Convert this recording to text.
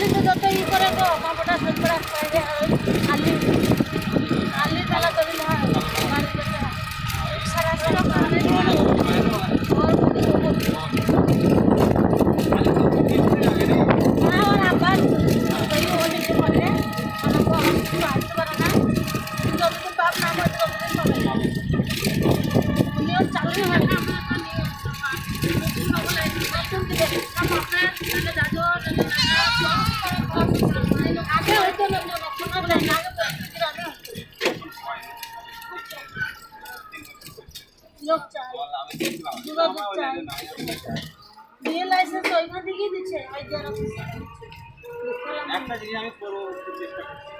police যত ই করে তো কম্পিউটার সরবরাহ করে আলি আলি তালা করি না বাড়ি করতে সারা সারা কারণে और আবার এই ওদিকে পড়ে অনেক কিছু আসতে পারে না যতদিন বাপ না হয় ততদিন পাবে না উনিও চালু হয় না আমরা তো নিয়ে আগে হয়তো লোক চাই যোগাযোগ চাই বিয়ে লাইসেন্স ওইখান থেকেই দিচ্ছে আইডিয়ার অফিসে একটা জিনিস আমি করবো চেষ্টা করছি